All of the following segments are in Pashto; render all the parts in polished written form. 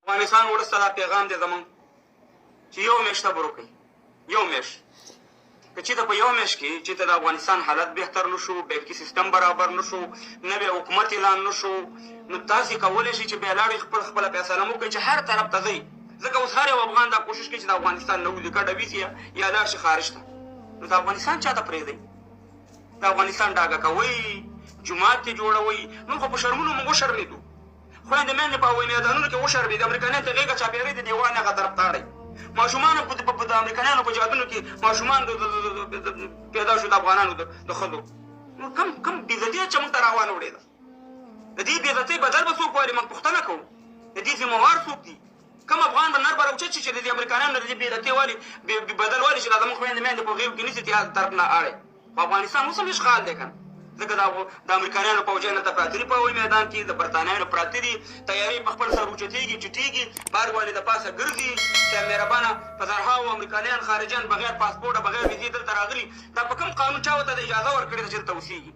افغانستان ولس ته دا پیغام دی زمونږ چې یو میاشت صبر وکړئ، یو میاشت. که چېرته په یو میاشت کې چېرته د افغانستان حالت بهتر نه شو، بانکي سیستم برابر نه شو، نوی حکومت اعلان نه شو، نو تاسې کولی شئ چې بیا لاړئ خپله فیصله مو وکړئ چې هر طرف ته ځئ. ځکه اوس هر یو افغان دا کوشش کوي چې د افغانستان نه وځي، کډه ویسي یا لاړ شي خارج ته. نو د افغانستان چا ته پرېږدئ؟ د افغانستان ډاګه کوئ، جومات یې جوړوئ. موږ خو په شرمونو موږ وشرمېدو، خویندې میندې په هوایي میدانونو کې وشرمېدې، امریکایانو ته غېږه چاپېرۍ د دیوال هغه طرف ته اړئ. ماشومان د امریکایانو په جادونو کې ماشومان پیدا شو د افغانانو د ښځو. نو کم بېعزتي چې موږ ته راوانه وړېده. د دې بېعزتۍ بدل به څوک وایي؟ موږ پوښتنه کوو د دې ذمهوار څوک دي؟ کوم افغان به نر به راوچت شي چې د دې امریکایانو د دې بېعزتۍ والي بدل والي چې دا زموږ خویندې میندې په غېږو کې نیسي هغه طرف نه اړئ. په افغانستان اوس هم اشغال دی که نه؟ ځکه د امریکایانو پوځیان هلته پراته دي په هوایي میدان کې، د برطانیانو پراته دي، تیارې په خپل سر اوچتېږي چټېږي، بار والې د پاسه ګرځي. صاحب مهربانه په زرهاوو امریکایان خارجیان بغیر پاسپورټه بغیر ویزې دلته راغلي. دا په کوم قانون چا ورته د اجازه ورکړې ده چې دلته اوسېږي؟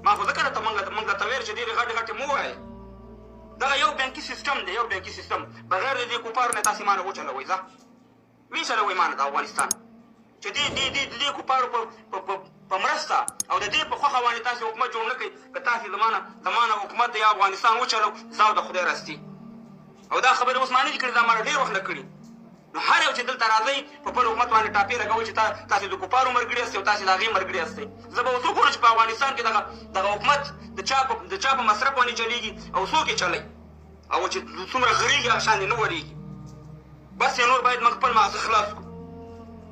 ما خو ځکه درته موږ ته ویل چې ډېرې غټې غټې مه ووایئ. دغه یو بانکي سیستم دی، یو بانکي سیستم بغیر د دې کوپارو نه تاسې ما نه وچلوئ. ځه ویې چلوئ ما نه د افغانستان چې دې کوپارو په مرسته او د دې په خوښه باندې تاسې حکومت جوړ نه کړئ. که تاسې زما نه حکومت د یا افغانستان وچلو، زه او د خدای راستي. او دا خبرې اوس ما نه دي کړې، دا ما ډېر وخت نه کړي. نو هر یو چې دلته راځئ په خپل حکومت باندې ټاپې لګوئ چې تاسې د کوپارو ملګري یاستئ او تاسې د هغې ملګري یاستئ. زه به اوس وګورم چې په افغانستان کې دغه حکومت د چا په مصرف باندې چلېږي او څوک یې چلوي، او چې څومره غرېږي هغه شان یې نه ورېږي. بس یې نور باید موږ خپل مغزه خلاص کړو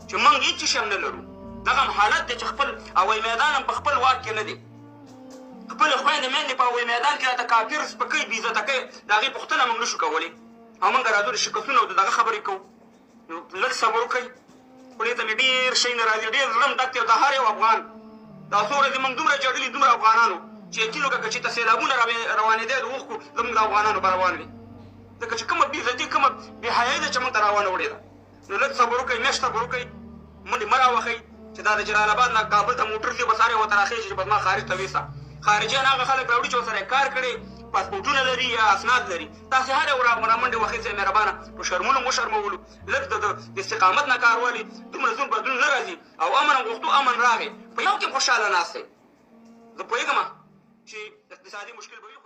چې موږ هېڅ شی هم نه لرو. دغه حالت دی چې خپل هوایي میدان هم په خپل واک کې نه دی. خپلې خویندې میندې په هوایي میدان کې راته کافر سپکوي، بېعزته کوي، د هغې پوښتنه موږ نه شو کولی. او موږ راځو د شکستونو او د دغه خبرې کوو. نو لږ صبر وکړئ. خولې ته مې ډېر شی نه راځي، ډېر زړه م ډک دی. او د هر یو افغان دا څو ورځې موږ دومره جړلي، دومره افغانانو چې یقین وکړه که چېرته سیلابونه روانېدی د اوښکو زموږ د افغانانو به روان وي. ځکه چې کومه بېعزتي، کومه بېحیایي ده چې موږ ته راوانه وړې ده. نو لږ صبر وکړئ، میاشت صبر وکړئ، منډې مه راوهئ چې دا د جلال آباد نه کابل ته موټر ځي، بس هر یو ورته راخېږي چې بس ما خارج ته ویسه. خارجیان هغه خلک راوړي چې ورسره یې کار کړی، پاسپورټونه لري یا اسناد لري. تاسې هر یو رامنډې وهئ. صاحب مهربانه په شرمونو مو شرمولو، لږ د استقامت نه کار والي، دومره زور بدلون نه راځي. او امن غوښتو امن راغی، په یو کې خوشحاله ناست دی. زه پوهېږم چې اقتصادي مشکل به وي.